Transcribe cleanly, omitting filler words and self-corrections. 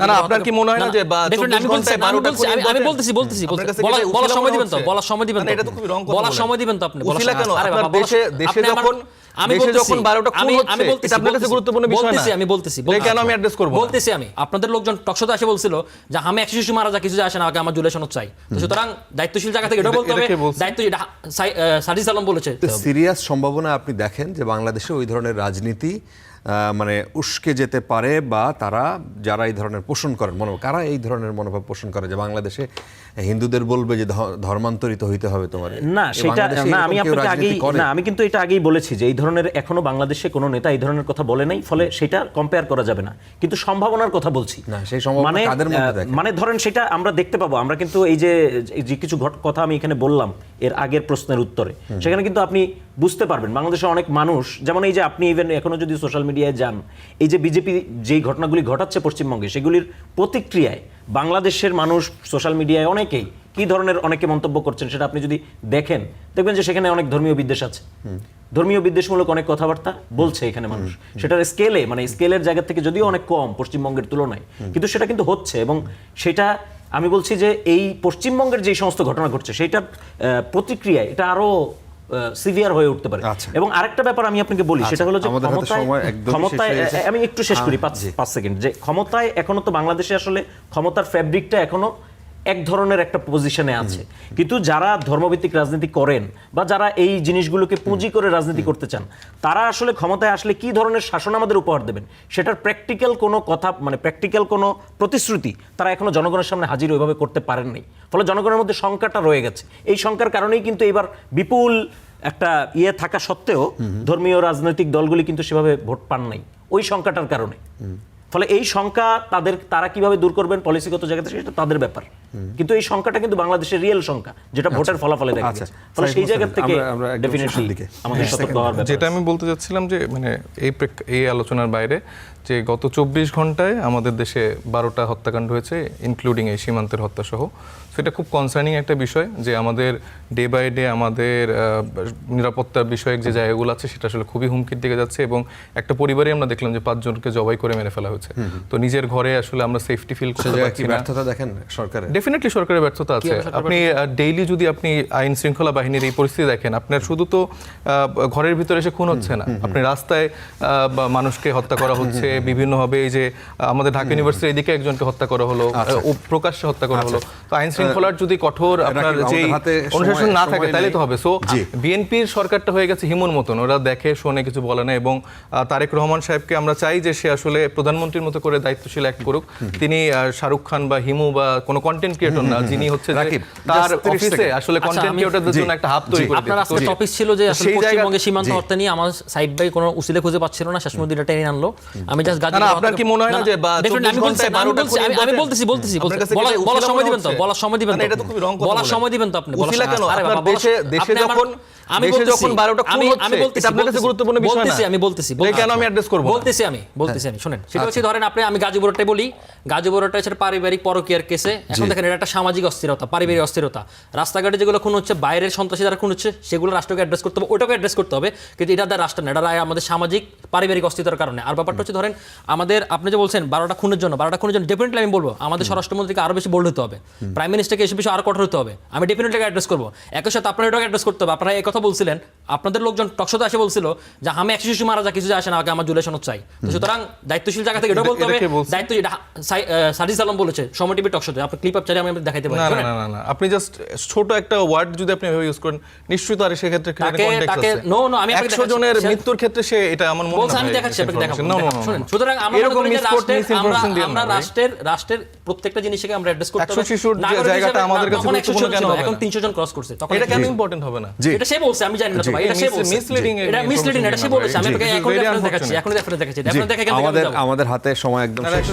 না আপনার কি মনে হয় না যে আমি বলতেছি বলার সময় দিবেন তো এটা তো খুবই রং কথা বলার সময় দিবেন তো আপনি উসিলা কেন আপনার দেশে যখন 12টা খুন হচ্ছে এটা আপনার কাছে গুরুত্বপূর্ণ বিষয় না আমি বলতেছি কেন আমি অ্যাড্রেস করব বলতেছি আমি আপনাদের লোকজন টকশোতে এসে বলছিল যে আমি 100 শিশু মারা যা কিছু যায় আসে না আগে আমার জুলাই সনদ চাই তো সুতরাং দায়িত্বশীল জায়গা থেকে এটা বলতে হবে দায়িত্ব এটা সাদিস আলম বলেছে সিরিয়াস সম্ভাবনা আপনি দেখেন যে বাংলাদেশে ওই ধরনের রাজনীতি মানে উস্কে যেতে পারে বা তারা যারা এই ধরনের পোষণ করেন কারা এই ধরনের মনোভাব পোষণ করে যে বাংলাদেশে হিন্দুদের বলবে যে ধর্মান্তরিত হইতে হবে তোমার না সেটা না আমি আপনাকে আগেই না আমি কিন্তু এটা আগেই বলেছি যে এই ধরনের এখনো বাংলাদেশে কোনো নেতা এই ধরনের কথা বলে নাই ফলে সেটা কম্পেয়ার করা যাবে না কিন্তু সম্ভাবনার কথা বলছি না সেই সম্ভাবনা কাদের মধ্যে দেখেন মানে ধরেন সেটা আমরা দেখতে পাবো আমরা কিন্তু এই যে কিছু কথা আমি এখানে বললাম এর আগের প্রশ্নের উত্তরে সেখানে কিন্তু আপনি বুঝতে পারবেন বাংলাদেশে অনেক মানুষ যেমন এই যে আপনি ইভেন এখনো যদি সোশ্যাল মিডিয়ায় যান এই যে বিজেপি যেই ঘটনাগুলি ঘটাচ্ছে পশ্চিমবঙ্গে সেগুলির প্রতিক্রিয়ায় বাংলাদেশের মানুষ সোশ্যাল মিডিয়ায় অনেকেই কি ধরনের অনেকে মন্তব্য করছেন সেটা আপনি যদি দেখেন দেখবেন যে সেখানে অনেক ধর্মীয় বিদ্বেষ আছে ধর্মীয় বিদ্বেষমূলক অনেক কথাবার্তা বলছে এখানে মানুষ সেটার স্কেলে মানে স্কেলের জায়গা থেকে যদিও অনেক কম পশ্চিমবঙ্গের তুলনায় কিন্তু সেটা কিন্তু হচ্ছে এবং সেটা আমি বলছি যে এই পশ্চিমবঙ্গের যে সমস্ত ঘটনা ঘটছে সেইটার প্রতিক্রিয়ায় এটা আরো সিভিয়ার হয়ে উঠতে পারে এবং আরেকটা ব্যাপার আমি আপনাকে বলি সেটা হলো যে ক্ষমতায় আমি একটু শেষ করি 5 সেকেন্ড যে ক্ষমতায় এখনো তো বাংলাদেশে আসলে ক্ষমতার ফ্যাব্রিকটা এখনো এক ধরনের একটা পজিশনে আছে কিন্তু যারা ধর্মভিত্তিক রাজনীতি করেন বা যারা এই জিনিসগুলোকে পুঁজি করে রাজনীতি করতে চান তারা আসলে ক্ষমতায় আসলে কি ধরনের শাসন আমাদের উপহার দেবেন সেটার প্র্যাকটিক্যাল কোনো কথা মানে প্র্যাকটিক্যাল কোনো প্রতিশ্রুতি তারা এখনো জনগণের সামনে হাজির ওইভাবে করতে পারেন নাই ফলে জনগণের মধ্যে শঙ্কাটা রয়ে গেছে এই শঙ্কার কারণেই কিন্তু এবার বিপুল একটা থাকা সত্ত্বেও ধর্মীয় রাজনৈতিক দলগুলি কিন্তু সেভাবে ভোট পান নাই ওই শঙ্কাটার কারণে ফলে এই শঙ্কা তারা কিভাবে দূর করবেন পলিসিগত জায়গাতে সেটা তাদের ব্যাপার কিন্তু এই সংখ্যাটা কিন্তু বাংলাদেশের রিয়েল সংখ্যা যেটা ভোটের ফলাফলে দেখা যাচ্ছে ফলে সেই জায়গা থেকে ডেফিনেটলি আমাদের সতর্ক হওয়ার ব্যাপার যেটা আমি বলতে যাচ্ছিলাম যে মানে এই আলোচনার বাইরে যে গত 24 ঘন্টায় আমাদের দেশে 12টা হত্যাকাণ্ড হয়েছে ইনক্লুডিং এই সীমান্তের হত্যা সহ সেটা খুব কনসার্নিং একটা বিষয় যে আমাদের ডে বাই ডে আমাদের নিরাপত্তার বিষয়ক যে জায়গাগুলো আছে সেটা আসলে খুবই হুমকির দিকে যাচ্ছে এবং একটা পরিবারে আমরা দেখলাম যে 5 জনকে জবাই করে মেরে ফেলা হয়েছে তো নিজের ঘরে আসলে আমরা সেফটি ফিল করতে পারছি না ব্যর্থতা দেখেন সরকারের ডেফিনেটলি সরকারের ব্যর্থতা আছে আপনি ডেইলি যদি আপনি আইন শৃঙ্খলা বাহিনীর এই পরিস্থিতি দেখেন আপনার শুধু তো ঘরের ভিতরে এসে খুন হচ্ছে না আপনি রাস্তায় মানুষকে হত্যা করা হচ্ছে বিভিন্নভাবে এই যে আমাদের ঢাকা ইউনিভার্সিটির এদিকে একজনকে হত্যা করা হলো প্রকাশ্যে হত্যা করা হলো তো আইন শৃঙ্খলার যদি কঠোর আপনার যে অনুশাসন না থাকে তাহলে তো হবে সো বিএনপির সরকারটা হয়ে গেছে হিমুর মতন ওরা দেখে শোনে কিছু বলে না এবং তারেক রহমান সাহেবকে আমরা চাই যে সে আসলে প্রধানমন্ত্রীর মতো করে দায়িত্বশীল অ্যাক্ট করুক তিনি শাহরুখ খান বা হিমু বা কোনো কন্টেন্ট ক্রিয়েটর না যিনি হচ্ছে তার অফিসে আসলে কন্টেন্ট ক্রিয়েটরদের জন্য একটা হাব তৈরি করে আপনার আজকে টপিক ছিল যে আসলে পশ্চিমবঙ্গে সীমান্ত হত্যা নিয়ে আমার সাইড বাই কোনো উসিলে খুঁজে পাচ্ছিল না শেষ মুহূর্তে এটা টেনে আনলো আমি জাস্ট গাজী না আপনার কি মনে হয় না যে 24 ঘন্টায় 12টা আমি বলতেছি বলার সময় দিবেন তো বলার সময় দিবেন এটা তো খুবই রং কথা বলার সময় দিবেন তো আপনি উসিলা কেন আপনার দেশে যখন 12টা খুন হচ্ছে এটা আপনার কাছে গুরুত্বপূর্ণ বিষয় না আমি বলতেছি কেন আমি অ্যাড্রেস করব বলতেছি আমি শুনেন সেটা হচ্ছে ধরেন আমি গাজীপুরটাই বলি গাজীপুরটা হচ্ছে পারিবারিক পরকীয়ার কেসে এখন দেখেন এটা একটা সামাজিক অস্থিরতা পারিবারিক অস্থিরতা রাস্তাঘাটে যেগুলো খুন হচ্ছে বাইরের সন্ত্রাসী যারা খুন হচ্ছে সেগুলো রাষ্ট্রকে অ্যাড্রেস করতে হবে ওটাকে অ্যাড্রেস করতে হবে কিন্তু এটা দ্বারা রাষ্ট্র না এটা আমাদের সামাজিক পারিবারিক অস্থিরতার কারণে আর ব্যাপারটা হচ্ছে ধরেন আমাদের আপনি যে বলছেন 12টা খুনের জন্য ডেফিনেটলি আমি বলবো আমাদের স্বরাষ্ট্রমন্ত্রীকে আরো বেশি বোল্ড হতে হবে প্রাইম মিনিস্টারকে এসব বিষয়ে আরো কঠোর হতে হবে আমি ডেফিনেটলি অ্যাড্রেস করবো একই সাথে আপনার এটাকে অ্যাড্রেস করতে হবে আপনারা এই কথা বলছিলেন আপনাদের লোকজন টকশোতে এসে বলছিল যে আমি 100 শিশু মারা যা কিছু যায় আসে না আগে আমার জুলাই সনদ চাই তো সুতরাং দায়িত্বশীল জায়গা থেকে এটা বলতে হবে দায়িত্ব সাদিস আলম বলেছে সময় টিভি টকশোতে আপনি ক্লিপ আপ চাইলে আমি দেখাইতে পারি না আপনি জাস্ট ছোট একটা ওয়ার্ড যদি আপনি ইউজ করেন নিশ্চয়ই তার সেক্ষেত্রে কনটেক্সট আছে নো আমি 100 জনের মৃত্যুর ক্ষেত্রে সে এটা আমার মনে হয় আমি দেখাচ্ছি আপনাকে দেখাবো শুনেন সুতরাং আমরা রাষ্ট্রের প্রত্যেকটা জিনিসকে আমরা অ্যাড্রেস করতে হবে 100 শিশুর জায়গাটা আমাদের কাছে গুরুত্বপূর্ণ কেন হবে এখন 300 জন ক্রস করছে তখন এটা কেন ইম্পর্টেন্ট হবে না এটা সে বলছে আমি জানি না তো ভাই এটা সে বলছে মিসলিডিং এটা সে বলেছে আমি আপনাকে এখন রেফারেন্স দেখাচ্ছি এখন রেফারেন্স দেখাচ্ছি এখন দেখে আমাদের হাতে সময় একদম শেষ